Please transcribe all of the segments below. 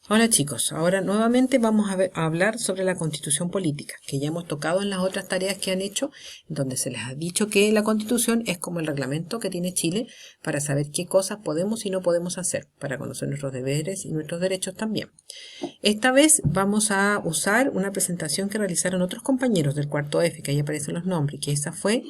Hola chicos, ahora nuevamente vamos a hablar sobre la constitución política, que ya hemos tocado en las otras tareas que han hecho, donde se les ha dicho que la constitución es como el reglamento que tiene Chile para saber qué cosas podemos y no podemos hacer, para conocer nuestros deberes y nuestros derechos también. Esta vez vamos a usar una presentación que realizaron otros compañeros del cuarto F, que ahí aparecen los nombres, que esa fue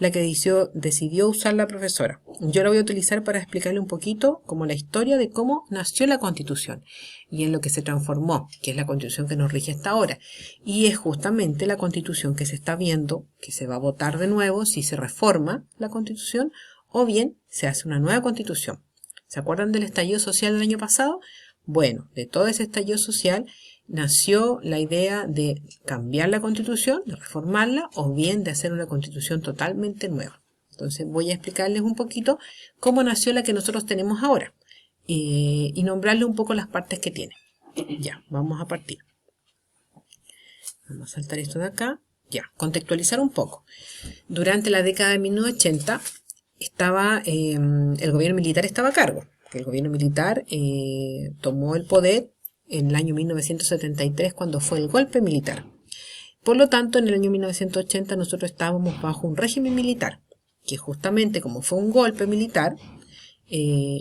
la que decidió usar la profesora. Yo la voy a utilizar para explicarle un poquito como la historia de cómo nació la Constitución y en lo que se transformó, que es la Constitución que nos rige hasta ahora. Y es justamente la Constitución que se está viendo, que se va a votar de nuevo si se reforma la Constitución o bien se hace una nueva Constitución. ¿Se acuerdan del estallido social del año pasado? Bueno, de todo ese estallido social nació la idea de cambiar la Constitución, de reformarla, o bien de hacer una Constitución totalmente nueva. Entonces voy a explicarles un poquito cómo nació la que nosotros tenemos ahora y nombrarle un poco las partes que tiene. Ya, vamos a partir. Vamos a saltar esto de acá. Ya, contextualizar un poco. Durante la década de 1980 el gobierno militar estaba a cargo. El gobierno militar tomó el poder en el año 1973 cuando fue el golpe militar. Por lo tanto, en el año 1980 nosotros estábamos bajo un régimen militar, que justamente como fue un golpe militar,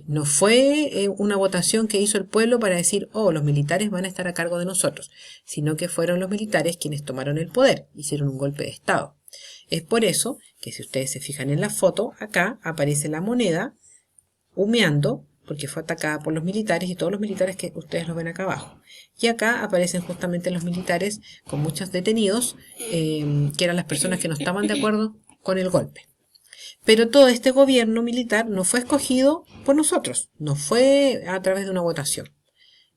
no fue una votación que hizo el pueblo para decir, oh, los militares van a estar a cargo de nosotros, sino que fueron los militares quienes tomaron el poder, hicieron un golpe de Estado. Es por eso que si ustedes se fijan en la foto, acá aparece la moneda humeando, porque fue atacada por los militares y todos los militares que ustedes los ven acá abajo. Y acá aparecen justamente los militares con muchos detenidos, que eran las personas que no estaban de acuerdo con el golpe. Pero todo este gobierno militar no fue escogido por nosotros, no fue a través de una votación.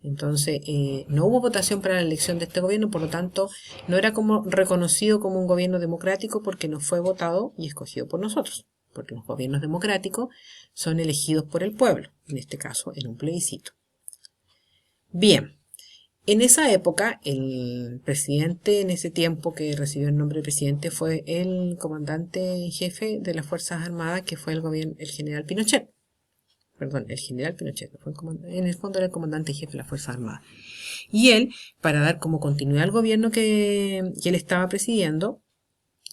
Entonces, no hubo votación para la elección de este gobierno, por lo tanto, no era como reconocido como un gobierno democrático porque no fue votado y escogido por nosotros. Porque los gobiernos democráticos son elegidos por el pueblo, en este caso en un plebiscito. Bien, en esa época, el presidente en ese tiempo que recibió el nombre de presidente fue el comandante en jefe de las Fuerzas Armadas, que fue el general Pinochet. Perdón, el general Pinochet, en el fondo era el comandante en jefe de las Fuerzas Armadas. Y él, para dar como continuidad al gobierno que él estaba presidiendo,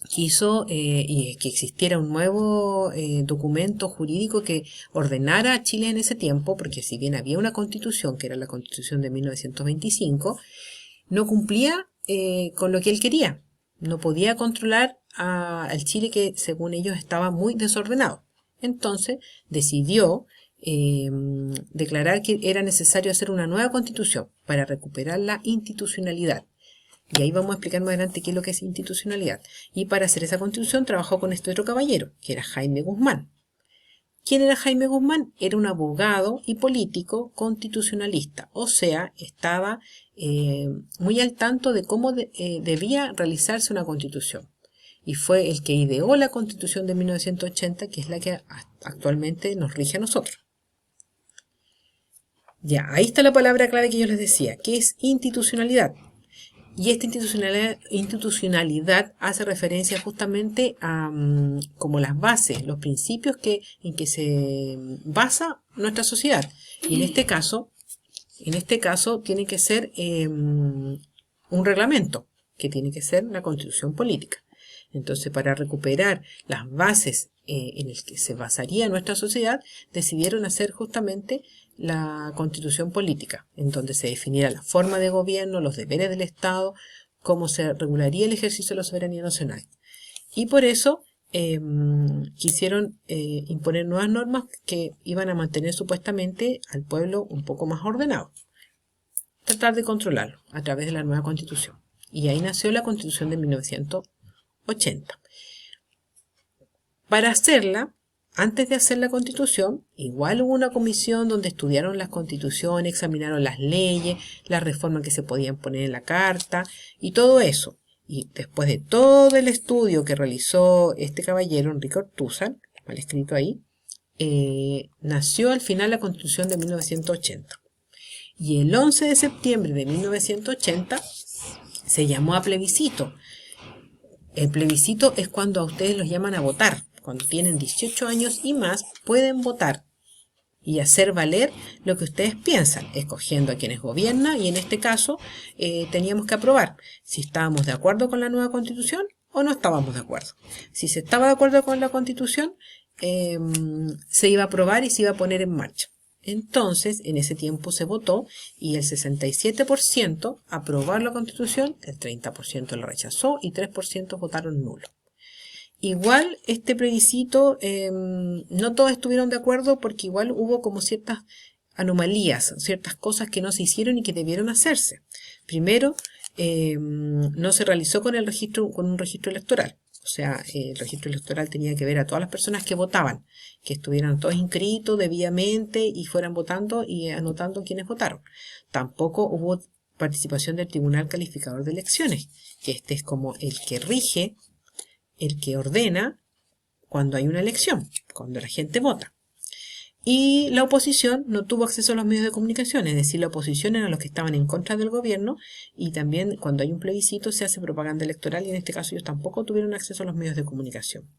quiso y que existiera un nuevo documento jurídico que ordenara a Chile en ese tiempo, porque si bien había una constitución, que era la constitución de 1925, no cumplía con lo que él quería. No podía controlar al Chile que según ellos estaba muy desordenado. Entonces decidió declarar que era necesario hacer una nueva constitución para recuperar la institucionalidad. Y ahí vamos a explicar más adelante qué es lo que es institucionalidad. Y para hacer esa constitución trabajó con este otro caballero, que era Jaime Guzmán. ¿Quién era Jaime Guzmán? Era un abogado y político constitucionalista, o sea, estaba muy al tanto de cómo debía realizarse una constitución. Y fue el que ideó la constitución de 1980, que es la que actualmente nos rige a nosotros. Ya, ahí está la palabra clave que yo les decía, que es institucionalidad. Y esta institucionalidad hace referencia justamente a como las bases, los principios en que se basa nuestra sociedad. Y en este caso tiene que ser un reglamento, que tiene que ser la constitución política. Entonces, para recuperar las bases en las que se basaría nuestra sociedad, decidieron hacer justamente la constitución política, en donde se definiera la forma de gobierno, los deberes del Estado, cómo se regularía el ejercicio de la soberanía nacional. Y por eso quisieron imponer nuevas normas que iban a mantener supuestamente al pueblo un poco más ordenado. Tratar de controlarlo a través de la nueva constitución. Y ahí nació la constitución de 1980. Para hacerla, antes de hacer la constitución, igual hubo una comisión donde estudiaron las constituciones, examinaron las leyes, las reformas que se podían poner en la carta y todo eso. Y después de todo el estudio que realizó este caballero, Enrique Ortúzar, mal escrito ahí, nació al final la constitución de 1980. Y el 11 de septiembre de 1980 se llamó a plebiscito. El plebiscito es cuando a ustedes los llaman a votar. Cuando tienen 18 años y más, pueden votar. y hacer valer lo que ustedes piensan, escogiendo a quienes gobiernan, y en este caso teníamos que aprobar si estábamos de acuerdo con la nueva constitución o no estábamos de acuerdo. Si se estaba de acuerdo con la constitución, se iba a aprobar y se iba a poner en marcha. Entonces, en ese tiempo se votó y el 67% aprobó la constitución, el 30% lo rechazó y 3% votaron nulo. Igual este plebiscito, no todos estuvieron de acuerdo porque igual hubo como ciertas anomalías, ciertas cosas que no se hicieron y que debieron hacerse. Primero, no se realizó con un registro electoral. O sea, el registro electoral tenía que ver a todas las personas que votaban, que estuvieran todos inscritos debidamente y fueran votando y anotando quienes votaron. Tampoco hubo participación del Tribunal Calificador de Elecciones, que este es como el que rige, el que ordena cuando hay una elección, cuando la gente vota. Y la oposición no tuvo acceso a los medios de comunicación, es decir, la oposición eran los que estaban en contra del gobierno, y también cuando hay un plebiscito se hace propaganda electoral y en este caso ellos tampoco tuvieron acceso a los medios de comunicación.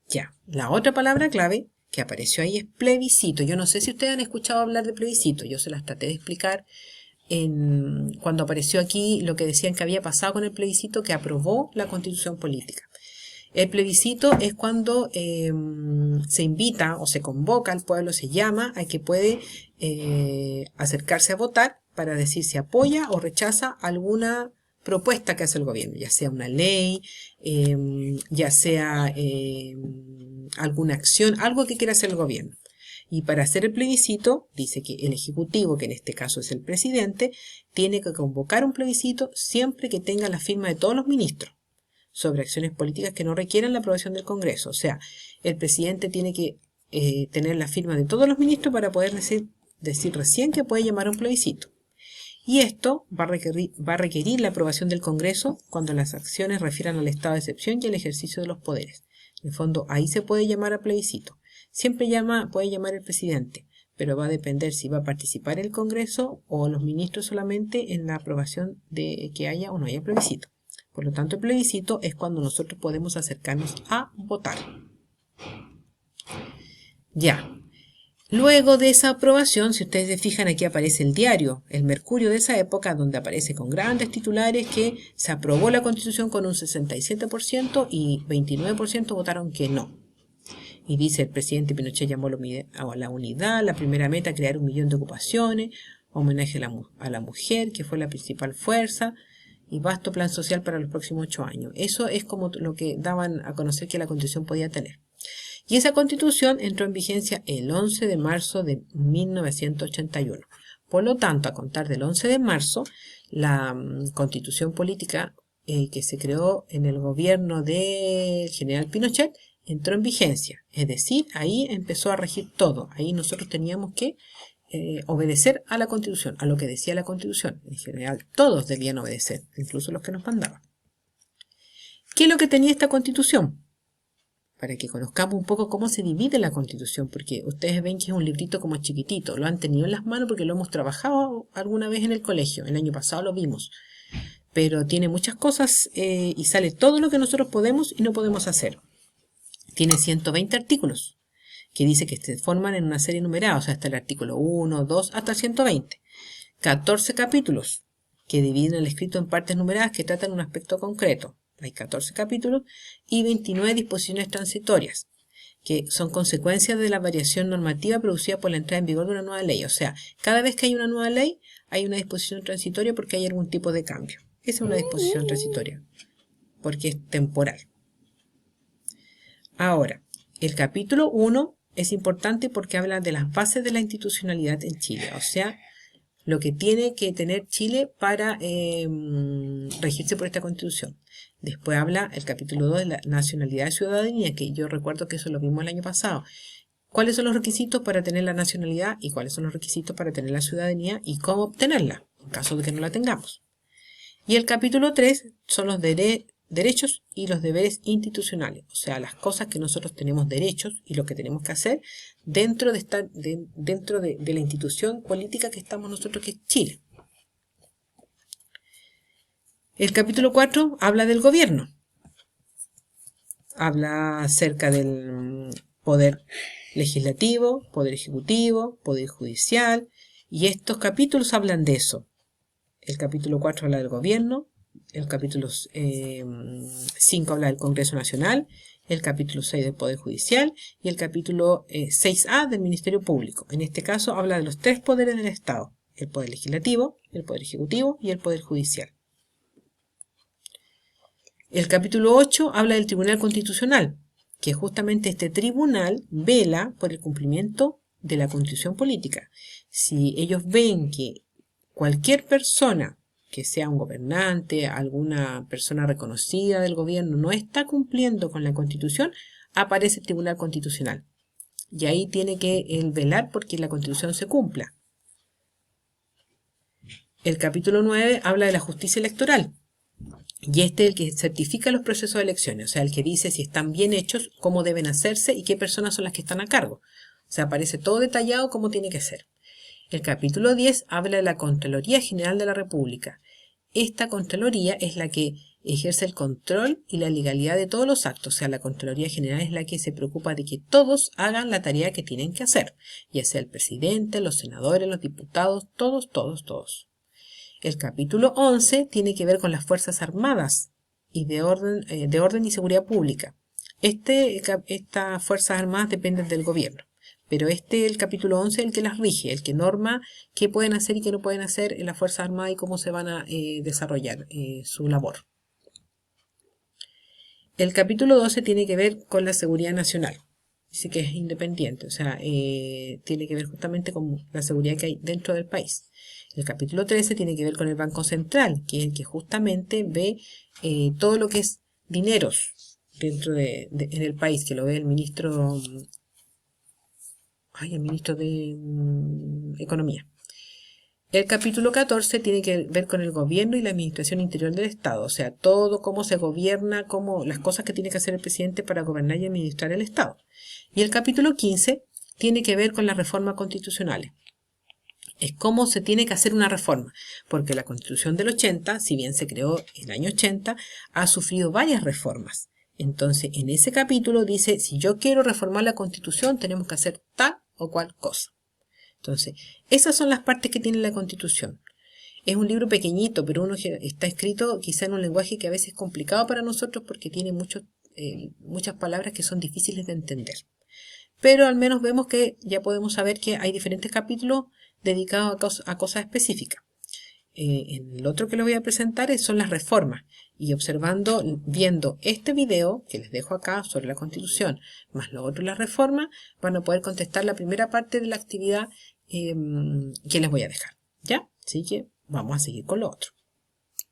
Ya, la otra palabra clave que apareció ahí es plebiscito. Yo no sé si ustedes han escuchado hablar de plebiscito, yo se las traté de explicar cuando apareció aquí lo que decían que había pasado con el plebiscito que aprobó la constitución política. El plebiscito es cuando se invita o se convoca al pueblo, se llama a que puede acercarse a votar para decir si apoya o rechaza alguna propuesta que hace el gobierno, ya sea una ley, ya sea alguna acción, algo que quiera hacer el gobierno. Y para hacer el plebiscito, dice que el Ejecutivo, que en este caso es el presidente, tiene que convocar un plebiscito siempre que tenga la firma de todos los ministros sobre acciones políticas que no requieran la aprobación del Congreso. O sea, el presidente tiene que tener la firma de todos los ministros para poder decir recién que puede llamar a un plebiscito. Y esto va a requerir la aprobación del Congreso cuando las acciones refieran al estado de excepción y al ejercicio de los poderes. En el fondo, ahí se puede llamar a plebiscito. Siempre puede llamar el presidente, pero va a depender si va a participar el Congreso o los ministros solamente en la aprobación de que haya o no haya plebiscito. Por lo tanto, el plebiscito es cuando nosotros podemos acercarnos a votar. Ya. Luego de esa aprobación, si ustedes se fijan, aquí aparece el diario, el Mercurio de esa época, donde aparece con grandes titulares que se aprobó la Constitución con un 67% y 29% votaron que no. Y dice, el presidente Pinochet llamó a la unidad, la primera meta, crear 1 millón de ocupaciones, homenaje a la mujer, que fue la principal fuerza, y vasto plan social para los próximos 8 años. Eso es como lo que daban a conocer que la Constitución podía tener. Y esa Constitución entró en vigencia el 11 de marzo de 1981. Por lo tanto, a contar del 11 de marzo, la Constitución política que se creó en el gobierno del general Pinochet entró en vigencia. Es decir, ahí empezó a regir todo. Ahí nosotros teníamos que obedecer a la Constitución, a lo que decía la Constitución. En general, todos debían obedecer, incluso los que nos mandaban. ¿Qué es lo que tenía esta Constitución? Para que conozcamos un poco cómo se divide la Constitución, porque ustedes ven que es un librito como chiquitito, lo han tenido en las manos porque lo hemos trabajado alguna vez en el colegio, el año pasado lo vimos, pero tiene muchas cosas y sale todo lo que nosotros podemos y no podemos hacer. Tiene 120 artículos, que dice que se forman en una serie numerada, o sea, hasta el artículo 1, 2, hasta el 120. 14 capítulos, que dividen el escrito en partes numeradas que tratan un aspecto concreto. Hay 14 capítulos y 29 disposiciones transitorias, que son consecuencias de la variación normativa producida por la entrada en vigor de una nueva ley. O sea, cada vez que hay una nueva ley, hay una disposición transitoria porque hay algún tipo de cambio. Esa es una disposición transitoria, porque es temporal. Ahora, el capítulo 1 es importante porque habla de las bases de la institucionalidad en Chile, o sea, lo que tiene que tener Chile para regirse por esta Constitución. Después habla el capítulo 2 de la nacionalidad y ciudadanía, que yo recuerdo que eso lo vimos el año pasado. ¿Cuáles son los requisitos para tener la nacionalidad y cuáles son los requisitos para tener la ciudadanía y cómo obtenerla, en caso de que no la tengamos? Y el capítulo 3 son los derechos y los deberes institucionales, o sea, las cosas que nosotros tenemos derechos y lo que tenemos que hacer dentro de la institución política que estamos nosotros, que es Chile. El capítulo 4 habla del gobierno, habla acerca del poder legislativo, poder ejecutivo, poder judicial, y estos capítulos hablan de eso. El capítulo 4 habla del gobierno, el capítulo 5 habla del Congreso Nacional, el capítulo 6 del Poder Judicial y el capítulo 6A del Ministerio Público. En este caso habla de los tres poderes del Estado: el Poder Legislativo, el Poder Ejecutivo y el Poder Judicial. El capítulo 8 habla del Tribunal Constitucional, que justamente este tribunal vela por el cumplimiento de la Constitución política. Si ellos ven que cualquier persona que sea un gobernante, alguna persona reconocida del gobierno, no está cumpliendo con la Constitución, aparece el Tribunal Constitucional. Y ahí tiene que él velar porque la Constitución se cumpla. El capítulo 9 habla de la justicia electoral. Y este es el que certifica los procesos de elecciones, o sea, el que dice si están bien hechos, cómo deben hacerse y qué personas son las que están a cargo. O sea, aparece todo detallado cómo tiene que ser. El capítulo 10 habla de la Contraloría General de la República. Esta Contraloría es la que ejerce el control y la legalidad de todos los actos. O sea, la Contraloría General es la que se preocupa de que todos hagan la tarea que tienen que hacer, ya sea el presidente, los senadores, los diputados, todos. El capítulo 11 tiene que ver con las Fuerzas Armadas y de orden y seguridad pública. Estas Fuerzas Armadas dependen del gobierno, pero el capítulo 11 es el que las rige, el que norma qué pueden hacer y qué no pueden hacer en las Fuerzas Armadas y cómo se van a desarrollar su labor. El capítulo 12 tiene que ver con la seguridad nacional. Dice que es independiente, o sea, tiene que ver justamente con la seguridad que hay dentro del país. El capítulo 13 tiene que ver con el Banco Central, que es el que justamente ve todo lo que es dineros dentro en el país, que lo ve el ministro de Economía. El capítulo 14 tiene que ver con el gobierno y la administración interior del Estado, o sea, todo cómo se gobierna, las cosas que tiene que hacer el presidente para gobernar y administrar el Estado. Y el capítulo 15 tiene que ver con las reformas constitucionales. Es cómo se tiene que hacer una reforma, porque la Constitución del 80, si bien se creó en el año 80, ha sufrido varias reformas. Entonces, en ese capítulo dice, si yo quiero reformar la Constitución, tenemos que hacer tal o cual cosa. Entonces, esas son las partes que tiene la Constitución. Es un libro pequeñito, pero está escrito quizá en un lenguaje que a veces es complicado para nosotros porque tiene muchas palabras que son difíciles de entender. Pero al menos vemos que ya podemos saber que hay diferentes capítulos dedicados a cosas específicas. El otro que les voy a presentar son las reformas. Y viendo este video que les dejo acá sobre la Constitución, más lo otro las reformas, van a poder contestar la primera parte de la actividad que les voy a dejar. ¿Ya? Así que vamos a seguir con lo otro.